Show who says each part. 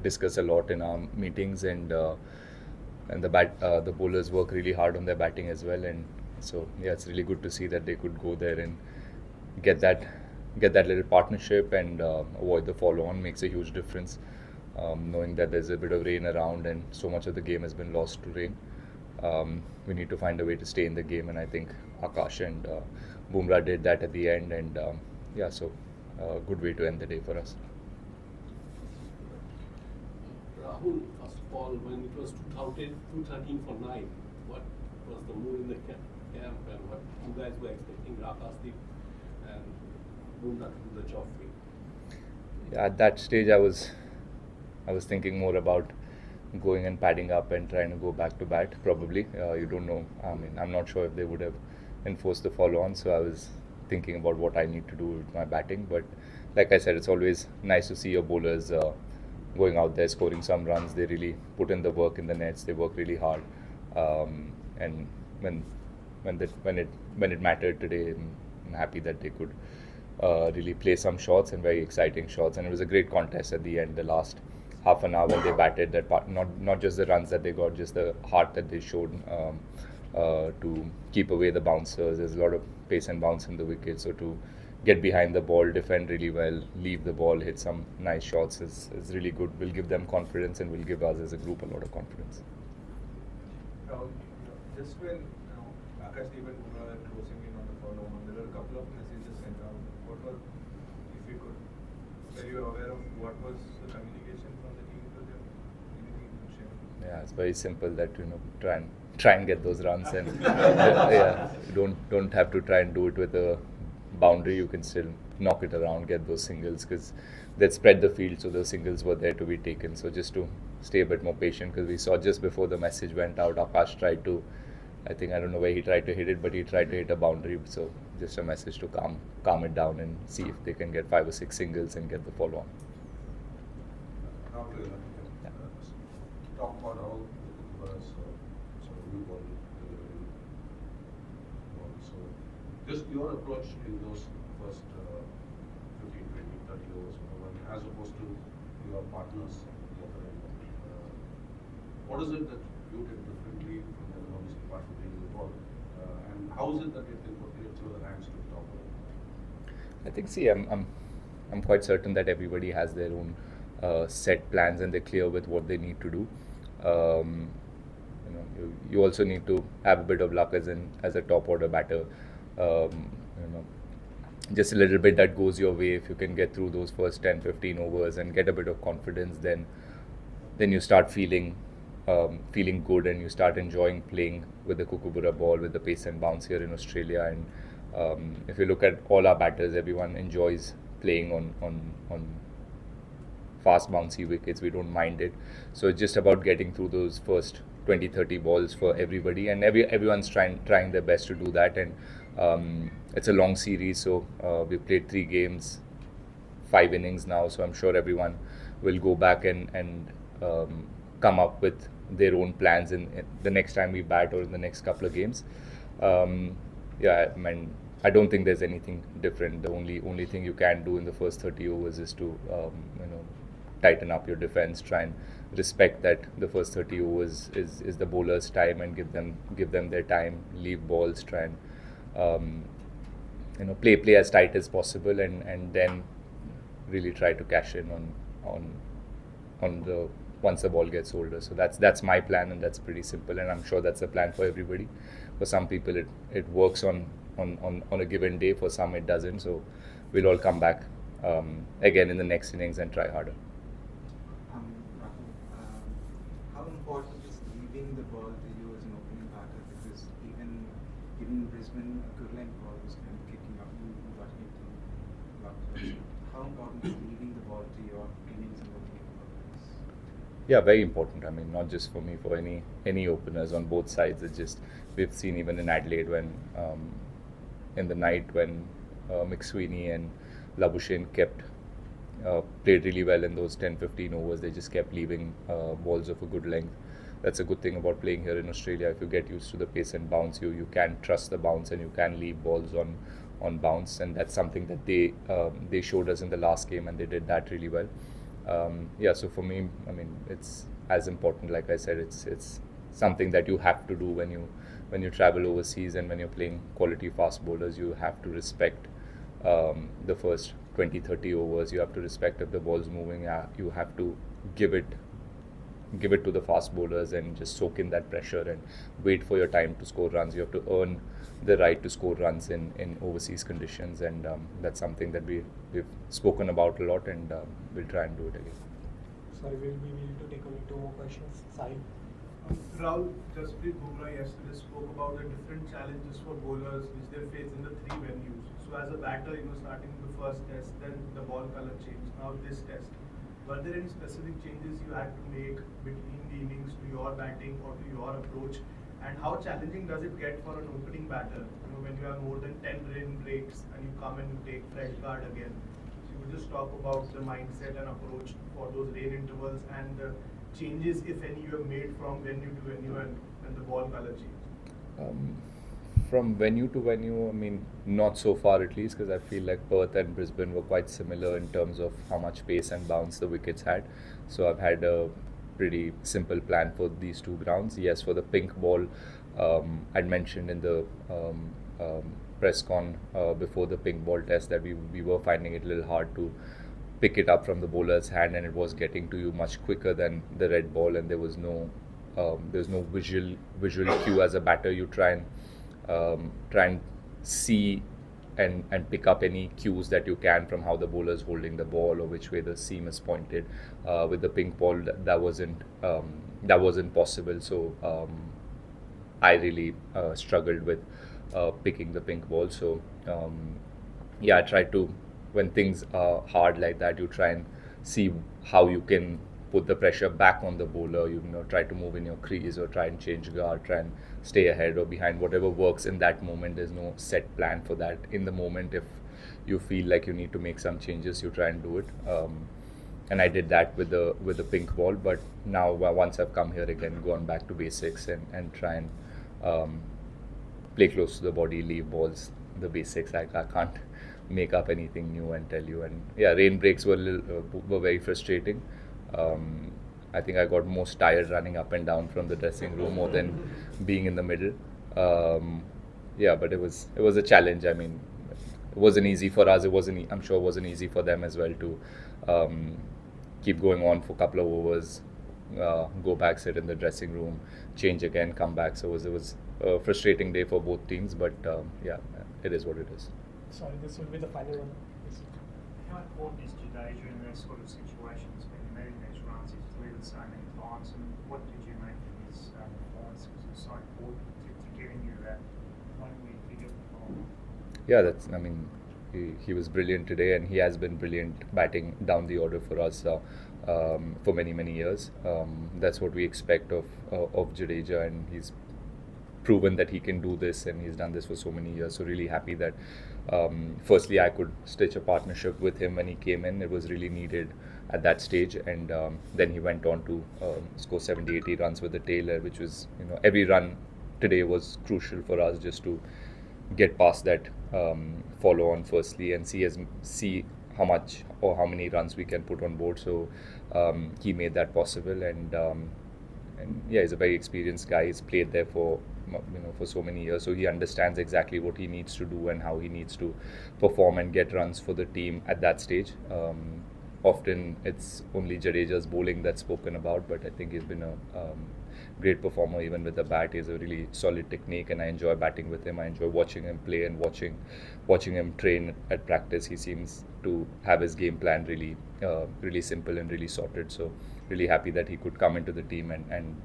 Speaker 1: discuss a lot in our meetings, and the bowlers work really hard on their batting as well. And so yeah, it's really good to see that they could go there and get that get that little partnership and avoid the follow on makes a huge difference. Knowing that there's a bit of rain around and so much of the game has been lost to rain, we need to find a way to stay in the game, and I think Akash and Bumrah did that at the end, and yeah, so good way to end the day for us.
Speaker 2: Rahul, first of all, when it was 213 for 9, what was the mood in the camp and what you guys were expecting Rakasdeep and Bumrah to do the job for you?
Speaker 1: Yeah, at that stage, I was thinking more about going and padding up and trying to go back to bat. Probably, you don't know. I mean, I'm not sure if they would have enforced the follow on. So I was thinking about what I need to do with my batting. But like I said, it's always nice to see your bowlers going out there scoring some runs. They really put in the work in the nets. They work really hard. And when it mattered today, I'm happy that they could really play some shots and very exciting shots. And it was a great contest at the end. The last half an hour when they batted, that part, not just the runs that they got, just the heart that they showed to keep away the bouncers. There's a lot of pace and bounce in the wicket, so to get behind the ball, defend really well, leave the ball, hit some nice shots is really good. Will give them confidence and will give us as a group a lot of confidence.
Speaker 3: Just when Akashdeep and Bumrah were closing in on the follow on, there were a couple of messages sent out. What were, if you could, were you aware of what was the communication from the team to them? Anything you could share?
Speaker 1: Yeah, it's very simple that try and get those runs, and yeah, you don't have to try and do it with a boundary. You can still knock it around, get those singles, because they'd spread the field, so the singles were there to be taken. So just to stay a bit more patient, because we saw just before the message went out, Akash tried to, I don't know where he tried to hit it, but he tried to hit a boundary. So just a message to calm it down and see if they can get 5 or 6 singles and get the follow on.
Speaker 4: Rahul, talk about how the was sort of new ball delivering ball. So just your approach in those first 15, 20, 30 overs, as opposed to your partners at the other end. What is it that you did differently from them, obviously, apart from hitting the ball? And how is it that it can put it through the hands to the top order?
Speaker 1: I think, see, I'm quite certain that everybody has their own set plans and they're clear with what they need to do. You also need to have a bit of luck as a top order batter. Just a little bit that goes your way. If you can get through those first 10, 15 overs and get a bit of confidence, then you start feeling good, and you start enjoying playing with the Kookaburra ball, with the pace and bounce here in Australia. And if you look at all our batters, everyone enjoys playing on fast bouncy wickets. We don't mind it. So it's just about getting through those first 20, 30 balls for everybody, and everyone's trying their best to do that. And it's a long series, so we've played 3 games, 5 innings now, so I'm sure everyone will go back and come up with their own plans in the next time we bat or in the next couple of games. Yeah, I mean, I don't think there's anything different. The only thing you can do in the first 30 overs is to tighten up your defense, try and respect that the first 30 overs is the bowler's time, and give them their time, leave balls, try and play as tight as possible, and then really try to cash in on the once the ball gets older. So that's my plan, and that's pretty simple, and I'm sure that's a plan for everybody. For some people it works on a given day, for some it doesn't. So we'll all come back again in the next innings and try harder.
Speaker 5: Rahul, how important is leaving the ball to you as an opening batter? Because even in Brisbane, a good length ball was kind of kicking up, you got hit in luck. How important is leaving the ball to your innings and opening bowlers?
Speaker 1: Yeah, very important. I mean, not just for me, for any openers on both sides. It's just, we've seen even in Adelaide when in the night when McSweeney and Labuschagne played really well in those 10-15 overs. They just kept leaving balls of a good length. That's a good thing about playing here in Australia. If you get used to the pace and bounce, you can trust the bounce, and you can leave balls on bounce, and that's something that they showed us in the last game, and they did that really well. Yeah, so for me, I mean, it's as important. Like I said, it's something that you have to do when you travel overseas and when you're playing quality fast bowlers. You have to respect the first 20, 30 overs. You have to respect if the ball's moving. You have to give it give it to the fast bowlers and just soak in that pressure and wait for your time to score runs. You have to earn the right to score runs in overseas conditions, and that's something that we've spoken about a lot, and we'll try and do it again.
Speaker 6: Sorry, we'll be able to take only two more questions. Sahil.
Speaker 3: Rahul, Jasprit Bumrah yesterday spoke about the different challenges for bowlers which they face in the three venues. So as a batter, starting the first test, then the ball color change, now this test. Were there any specific changes you had to make between the innings to your batting or to your approach? And how challenging does it get for an opening batter? When you have more than 10 rain breaks and you come and you take red card again. So you would just talk about the mindset and approach for those rain intervals and the changes, if any, you have made from venue to venue and the ball color change.
Speaker 1: From venue to venue, I mean, not so far at least, because I feel like Perth and Brisbane were quite similar in terms of how much pace and bounce the wickets had. So I've had a pretty simple plan for these two grounds. Yes, for the pink ball, I'd mentioned in the press con before the pink ball test that we were finding it a little hard to pick it up from the bowler's hand, and it was getting to you much quicker than the red ball, and there was no visual cue as a batter. You try and see and pick up any cues that you can from how the bowler is holding the ball or which way the seam is pointed. With the pink ball, that wasn't possible. So I really struggled with picking the pink ball. So yeah, I try to, when things are hard like that, you try and see how you can put the pressure back on the bowler. Try to move in your crease or try and change guard, try and stay ahead or behind, whatever works in that moment. There's no set plan for that. In the moment, if you feel like you need to make some changes, you try and do it. And I did that with the pink ball. But now, once I've come here again, gone back to basics and try and play close to the body, leave balls, the basics. I can't make up anything new and tell you. And yeah, rain breaks were very frustrating. I think I got most tired running up and down from the dressing room more than being in the middle. Yeah, but it was a challenge. I mean, it wasn't easy for us. I'm sure it wasn't easy for them as well to keep going on for a couple of overs, go back, sit in the dressing room, change again, come back. So it was a frustrating day for both teams. But yeah, it is what it is.
Speaker 6: Sorry, this will be the final one.
Speaker 7: How important is Jadeja in those sort of situations when you're moving these runs? He's delivered so many times, and what did you make of his performance? Because it's so important to giving you that point where you figure,
Speaker 1: Yeah, I mean, he was brilliant today, and he has been brilliant batting down the order for us for many, many years. That's what we expect of Jadeja, and he's proven that he can do this, and he's done this for so many years. So really happy that firstly I could stitch a partnership with him when he came in. It was really needed at that stage, and then he went on to score 70, 80 runs with the tailor, which was, every run today was crucial for us just to get past that follow on firstly and see how much or how many runs we can put on board. So he made that possible, and yeah, he's a very experienced guy. He's played there for so many years, so he understands exactly what he needs to do and how he needs to perform and get runs for the team at that stage. Often it's only Jadeja's bowling that's spoken about, but I think he's been a great performer even with the bat. He has a really solid technique, and I enjoy batting with him. I enjoy watching him play and watching him train at practice. He seems to have his game plan really simple and really sorted. So really happy that he could come into the team and